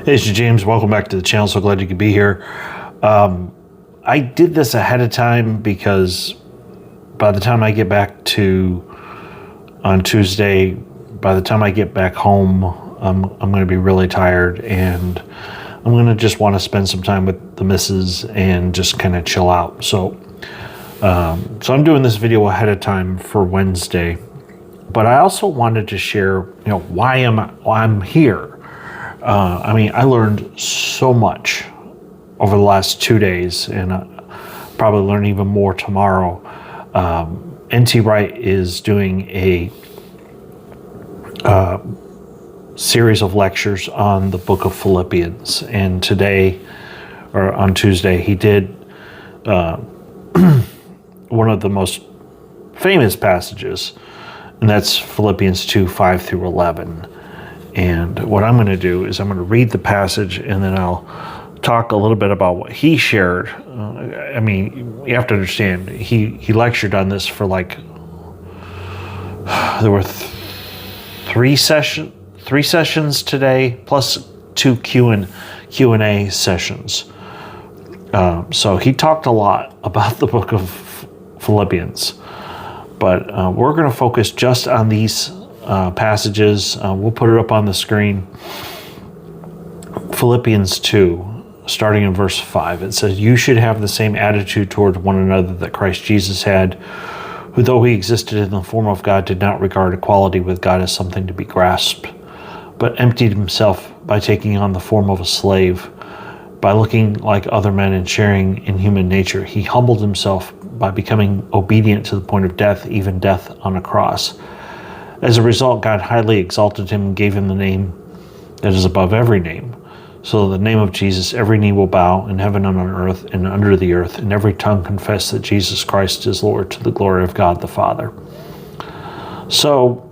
Hey, it's James. Welcome back to the channel. So glad you could be here. I did this ahead of time because by the time I get back on Tuesday, by the time I get back home, I'm going to be really tired, and I'm going to just want to spend some time with the missus and just kind of chill out. So I'm doing this video ahead of time for Wednesday, but I also wanted to share, why I'm here. I learned so much over the last 2 days, and probably learn even more tomorrow. Wright is doing a series of lectures on the book of Philippians, and today, or on Tuesday, he did one of the most famous passages, and that's Philippians 2, 5 through 11. And what I'm going to do is I'm going to read the passage, and then I'll talk a little bit about what he shared. You have to understand, he lectured on this for there were three sessions today, plus 2 Q&A sessions. So he talked a lot about the book of Philippians, but we're going to focus just on these passages. We'll put it up on the screen. Philippians 2, starting in verse 5. It says, "You should have the same attitude toward one another that Christ Jesus had, who though he existed in the form of God, did not regard equality with God as something to be grasped, but emptied himself by taking on the form of a slave. By looking like other men and sharing in human nature, he humbled himself by becoming obedient to the point of death, even death on a cross. As a result, God highly exalted him and gave him the name that is above every name, so that the name of Jesus every knee will bow in heaven and on earth and under the earth, and every tongue confess that Jesus Christ is Lord, to the glory of God the Father." So,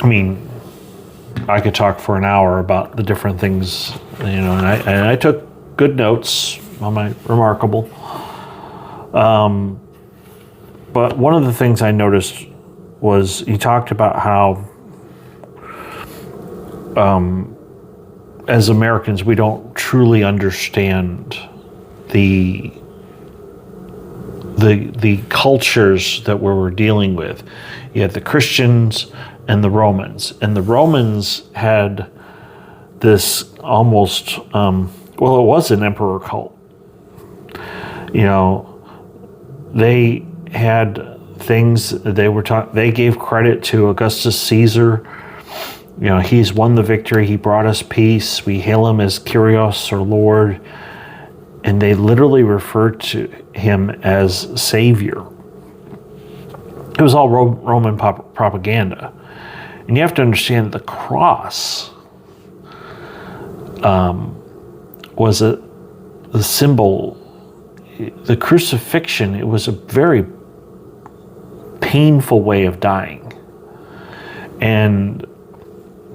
I could talk for an hour about the different things, and I took good notes on my remarkable. But one of the things I noticed was he talked about how as Americans, we don't truly understand the cultures that we're dealing with. You had the Christians and the Romans. And the Romans had this almost, it was an emperor cult. They had things they gave credit to Augustus Caesar. He's won the victory. He brought us peace. We hail him as Kyrios, or Lord. And they literally referred to him as Savior. It was all Roman propaganda. And you have to understand that the cross was the symbol. The crucifixion, it was a very painful way of dying. And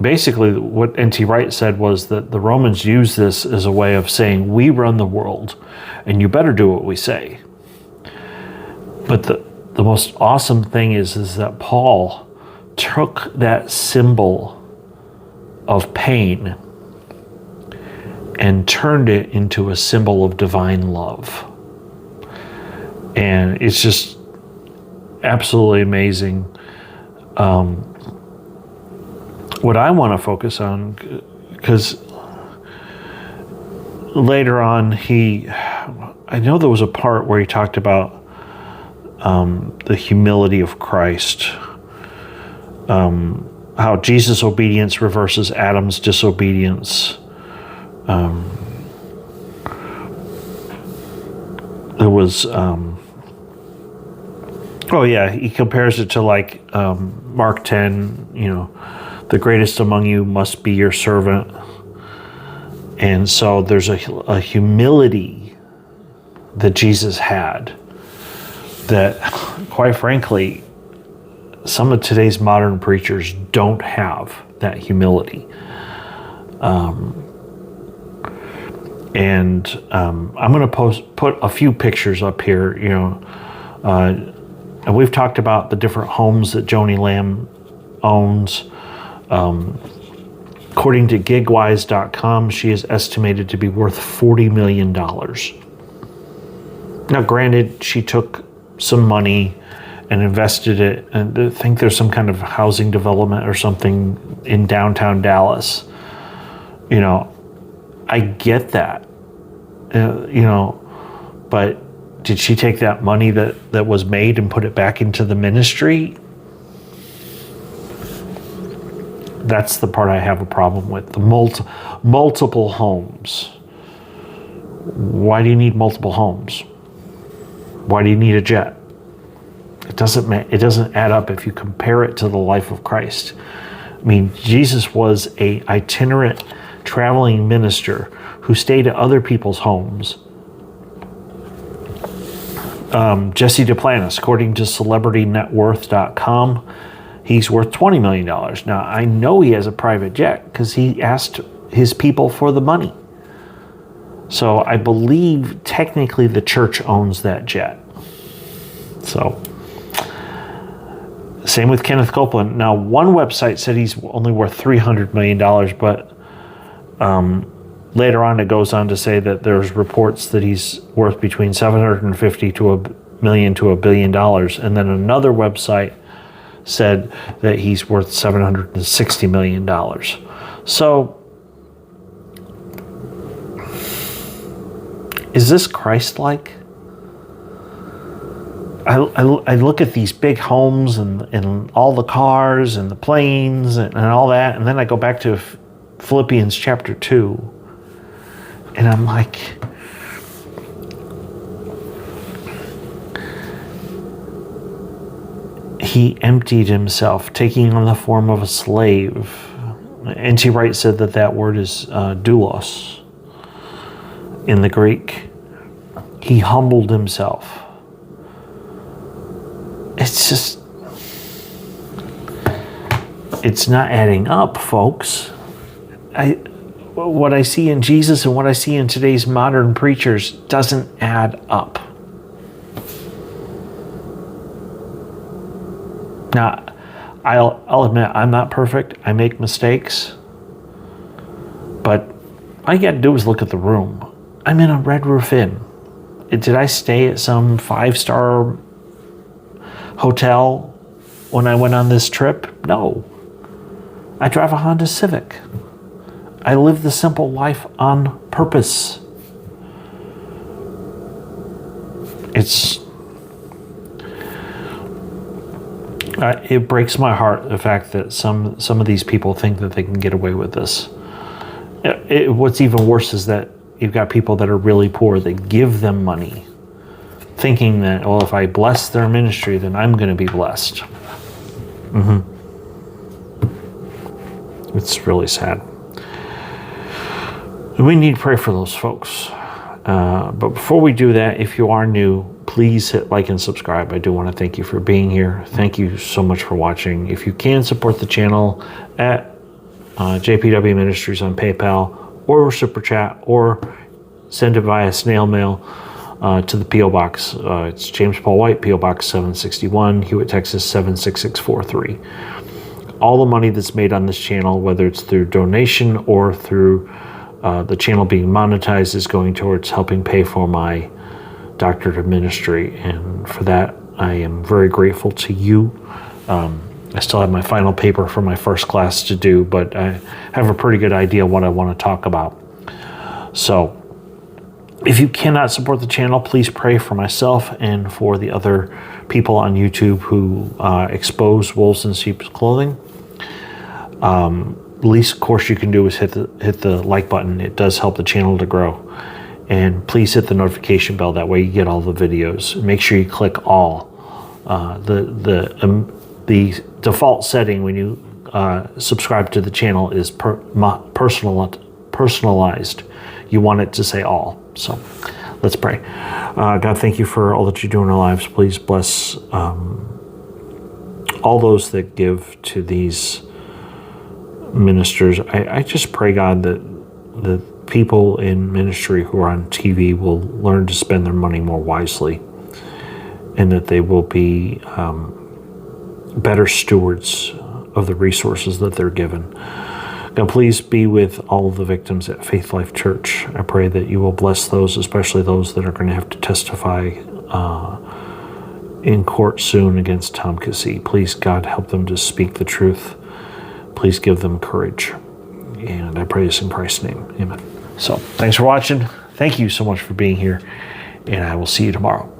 basically what N.T. Wright said was that the Romans used this as a way of saying, we run the world, and you better do what we say. But the most awesome thing is that Paul took that symbol of pain and turned it into a symbol of divine love. And it's just absolutely amazing. What I want to focus on, because later on I know there was a part where he talked about the humility of Christ, how Jesus' obedience reverses Adam's disobedience. There was he compares it to Mark 10, the greatest among you must be your servant. And so there's a humility that Jesus had that, quite frankly, some of today's modern preachers don't have that humility. I'm going to put a few pictures up here, and we've talked about the different homes that Joni Lamb owns. According to gigwise.com, she is estimated to be worth $40 million. Now, granted, she took some money and invested it, and I think there's some kind of housing development or something in downtown Dallas. You know, I get that. You know, but did she take that money that was made and put it back into the ministry? That's the part I have a problem with. The multiple homes. Why do you need multiple homes? Why do you need a jet? It doesn't add up if you compare it to the life of Christ. I mean, Jesus was an itinerant traveling minister who stayed at other people's homes. Jesse Duplantis, according to CelebrityNetWorth.com, he's worth $20 million. Now, I know he has a private jet because he asked his people for the money. So I believe technically the church owns that jet. So, same with Kenneth Copeland. Now, one website said he's only worth $300 million, but later on it goes on to say that there's reports that he's worth between $750 million to $1 billion. And then another website said that he's worth $760 million. So, is this Christ-like? I look at these big homes and all the cars and the planes and all that, and then I go back to Philippians chapter 2, and I'm like, he emptied himself, taking on the form of a slave. N.T. Wright said that word is doulos in the Greek. He humbled himself. It's just, it's not adding up, folks. What I see in Jesus and what I see in today's modern preachers doesn't add up. Now, I'll admit I'm not perfect. I make mistakes. But all you got to do is look at the room. I'm in a Red Roof Inn. Did I stay at some 5-star hotel when I went on this trip? No. I drive a Honda Civic. I live the simple life on purpose. It breaks my heart, the fact that some of these people think that they can get away with this. What's even worse is that you've got people that are really poor that give them money, thinking that, well, if I bless their ministry, then I'm going to be blessed. It's really sad. We need to pray for those folks. But before we do that, if you are new, please hit like and subscribe. I do want to thank you for being here. Thank you so much for watching. If you can support the channel at JPW Ministries on PayPal or Super Chat, or send it via snail mail to the P.O. Box. It's James Paul White, P.O. Box 761, Hewitt, Texas 76643. All the money that's made on this channel, whether it's through donation or through the channel being monetized, is going towards helping pay for my doctorate of ministry. And for that, I am very grateful to you. I still have my final paper for my first class to do, but I have a pretty good idea what I want to talk about. So, if you cannot support the channel, please pray for myself and for the other people on YouTube who expose wolves in sheep's clothing. Least course you can do is hit the like button. It does help the channel to grow. And please hit the notification bell. That way you get all the videos. Make sure you click all. The default setting when you subscribe to the channel is personalized. You want it to say all. So let's pray. God, thank you for all that you do in our lives. Please bless all those that give to these ministers. I just pray, God, that the people in ministry who are on TV will learn to spend their money more wisely, and that they will be better stewards of the resources that they're given. God, Now, please be with all of the victims at Faith Life Church. I pray that you will bless those, especially those that are going to have to testify in court soon against Tom Cassie. Please, God, help them to speak the truth. Please give them courage. And I pray this in Christ's name. Amen. So, thanks for watching. Thank you so much for being here. And I will see you tomorrow.